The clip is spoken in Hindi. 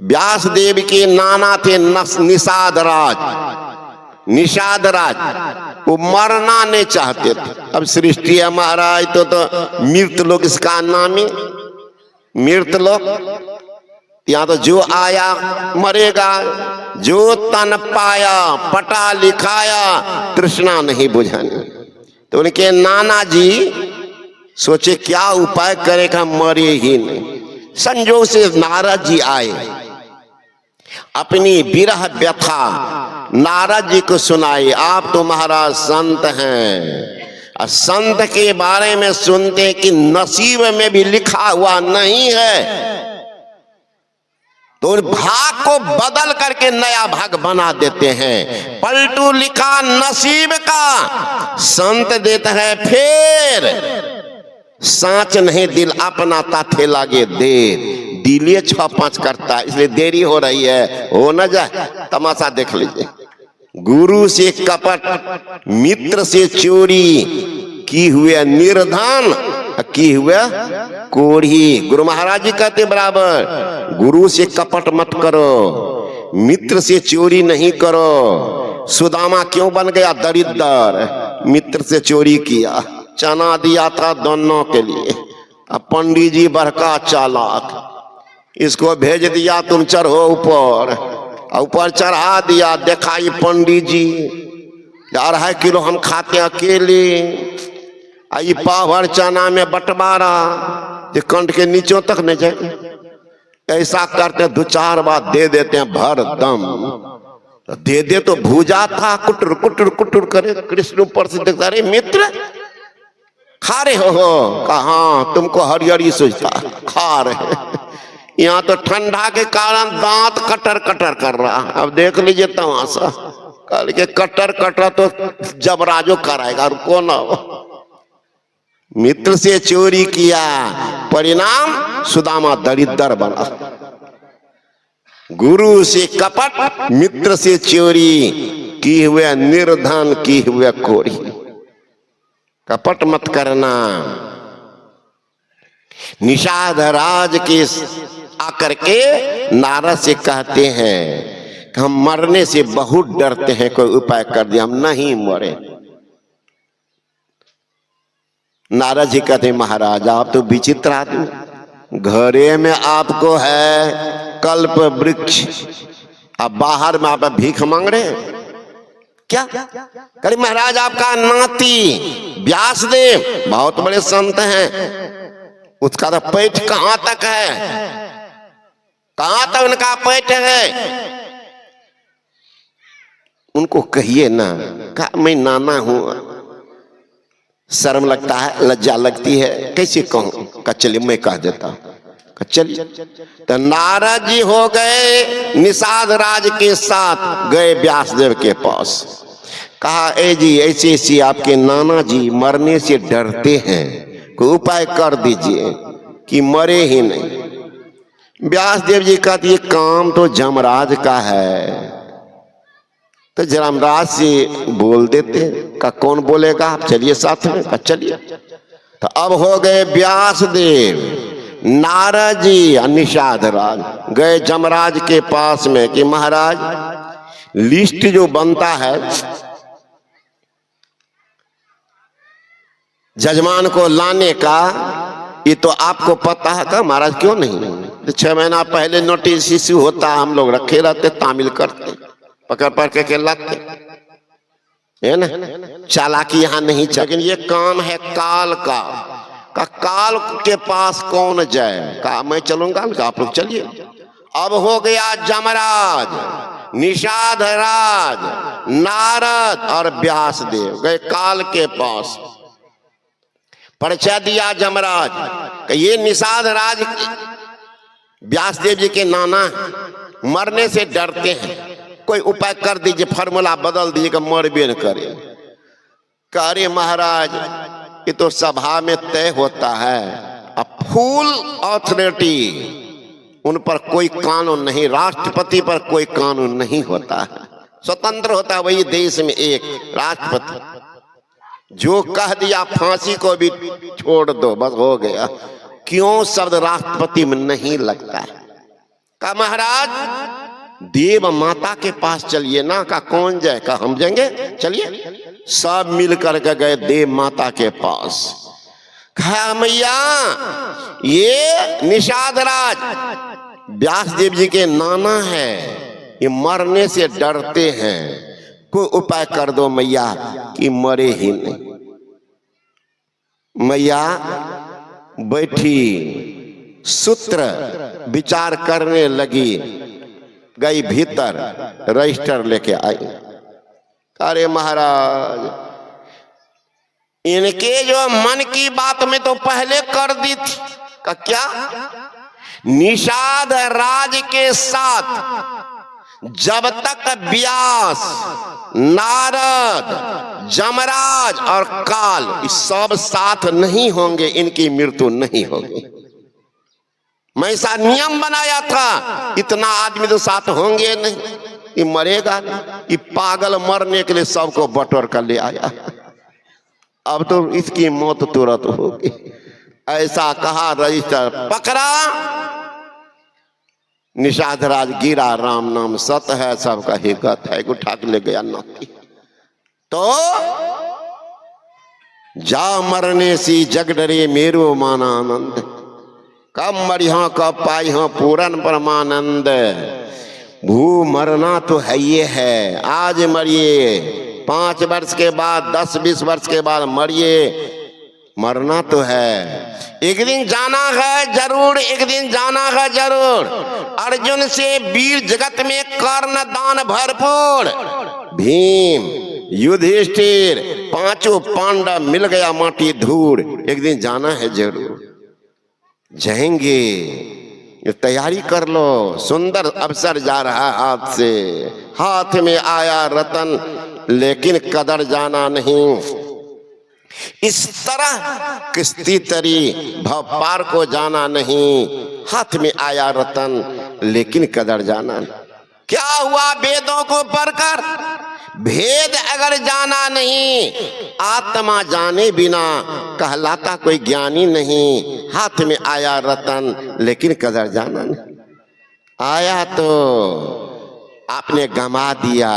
व्यास देव के नाना थे निषाद राज। निषाद राज वो मरना नहीं चाहते थे। अब सृष्टि है महाराज तो मृत लोग इसका नाम ही मृत लोग। यहाँ तो जो आया मरेगा, जो तन पाया पटा लिखाया तृष्णा नहीं बुझानी। तो उनके नाना जी सोचे क्या उपाय करेगा मरे ही नहीं। संजोग से नारद जी आए, अपनी विरह व्यथा नारद जी को सुनाई। आप तो महाराज संत हैं, संत के बारे में सुनते कि नसीब में भी लिखा हुआ नहीं है तो भाग को बदल करके नया भाग बना देते हैं। पलटू लिखा नसीब का संत देता है फिर, सांच नहीं दिल अपना थे लागे देर। दिलिये 6-5 करता है, इसलिए देरी हो रही है, हो न जाए। तमाशा देख लीजिए। गुरु से कपट मित्र से चोरी की हुए निर्धन की हुए कोढ़ी। गुरु महाराज जी कहते बराबर गुरु से कपट मत करो, मित्र से चोरी नहीं करो। सुदामा क्यों बन गया दरिद्र? मित्र से चोरी किया। चना दिया था दोनों के लिए। अब पंडित जी बड़का चालाक, इसको भेज दिया तुम चढ़ो ऊपर। ऊपर चढ़ा दिया, देखा ये पंडित जी 2.5 किलो हम खाते अकेले। आई पावर चना में बंटवारा जो कंठ के नीचों तक नहीं जाए। ऐसा करते 2-4 बार दे देते हैं भर दम। दे दे तो भूजा था, कुटर कुटर कुटर करे। कृष्ण ऊपर से देखता, अरे मित्र खा रहे हो? कहा तुमको हरियरी सोचता खा रहे। यहाँ तो ठंडा के कारण दांत कटर कटर कर रहा। अब देख लीजिए तमाशा। कल के कटर कटर तो जबराजो कराएगा, रुको ना। मित्र से चोरी किया, परिणाम सुदामा दरिद्र बना। गुरु से कपट मित्र से चोरी की हुए निर्धन की हुए कोढ़ी। कपट मत करना। निषाद राज के आकर के नारद से कहते हैं कि हम मरने से बहुत डरते हैं, कोई उपाय कर दिया हम नहीं मरे। नारद जी कहते महाराज आप तो विचित्र आदमी, घरे में आपको है कल्प वृक्ष, आप बाहर में आप भीख मांग रहे क्या? कहीं महाराज आपका नाती व्यासदेव बहुत बड़े संत हैं, उसका तो पेट कहां तक है? कहां तक उनका पेट है? उनको कहिए ना, कहा मैं नाना हूं। शर्म लगता है, लज्जा लगती है, कैसे कहूं? का चलिए मैं कह देता। चलिए तो नारद जी हो गए निषाद राज के साथ, गए व्यासदेव के पास। कहा ए जी ऐसे ऐसी आपके नाना जी मरने से डरते हैं, कोई उपाय कर दीजिए कि मरे ही नहीं। व्यासदेव जी कहते ये काम तो जमराज का है, तो जमराज से बोल देते। का कौन बोलेगा? आप चलिए साथ में। का चलिए। तो अब हो गए व्यासदेव, नारद जी और निषाद राज गए जमराज के पास में कि महाराज लिस्ट जो बनता है जजमान को लाने का, ये तो आपको पता है। का महाराज क्यों नहीं? तो 6 महीना पहले नोटिस इश्यू होता, हम लोग रखे रहते, तामिल करते, पकड़ के लाते, है ना। चालाकी यहाँ नहीं चल। लेकिन ये काम है काल का काल के पास कौन जाए? कहा मैं चलूंगा। आप लोग चलिए। अब हो गया जमराज, निषाद राज, नारद और व्यासदेव गए काल के पास। परिचय दिया जमराज कि ये निषाद राज व्यासदेव जी के नाना मरने से डरते हैं, कोई उपाय कर दीजिए, फार्मूला बदल दीजिए कि मरबे न करे। अरे महाराज ये तो सभा में तय होता है, अब फुल ऑथोरिटी उन पर कोई कानून नहीं, राष्ट्रपति पर कोई कानून नहीं होता है, स्वतंत्र होता है वही देश में एक राष्ट्रपति। जो कह दिया फांसी को भी छोड़ दो, बस हो गया। क्यों शब्द राष्ट्रपति में नहीं लगता है? कहा महाराज देव माता के पास चलिए ना। कहा कौन जाए? कहा हम जाएंगे, चलिए। सब मिल करके गए देव माता के पास। कहा मैया ये निषाद राज व्यास देव जी के नाना है, ये मरने से डरते हैं, कोई उपाय कर दो मैया कि मरे ही नहीं। मैया बैठी सूत्र विचार करने लगी, गई भीतर रजिस्टर लेके आई। अरे महाराज इनके जो मन की बात में तो पहले कर दी थी। का क्या? निषाद राज के साथ जब तक व्यास, नारद, जमराज और काल इस सब साथ नहीं होंगे इनकी मृत्यु नहीं होगी। मैं ऐसा नियम बनाया था, इतना आदमी तो साथ होंगे नहीं, ये मरेगा नहीं। ये पागल मरने के लिए सबको बटोर कर ले आया। अब तो इसकी मौत तुरंत होगी। ऐसा कहा, रजिस्टर पकड़ा, निषाद राज गिरा। राम नाम सत है, सबका हिकत है, उठा के ले गया नाती। तो जा मरने सी जग डरे मेरो मान आनंद, कब मरिहा कब पाई हाँ पूरन परमानंद। भू मरना तो है ये है, आज मरिए, 5 वर्ष के बाद, 10-20 वर्ष के बाद मरिए, मरना तो है। एक दिन जाना है जरूर, एक दिन जाना है जरूर। अर्जुन से वीर जगत में कर्ण दान भरपूर। भीम, युधिष्ठिर, 5 पांडव मिल गया माटी धूड़। एक दिन जाना है जरूर, जाएंगे, ये तैयारी कर लो। सुंदर अवसर जा रहा है हाथ से, हाथ में आया रतन लेकिन कदर जाना नहीं। इस तरह किस्ती तरी भव पार को जाना नहीं। हाथ में आया रतन लेकिन कदर जाना नहीं। क्या हुआ? वेदों को पढ़कर भेद अगर जाना नहीं, आत्मा जाने बिना कहलाता कोई ज्ञानी नहीं। हाथ में आया रतन लेकिन कदर जाना नहीं। आया तो आपने गमा दिया,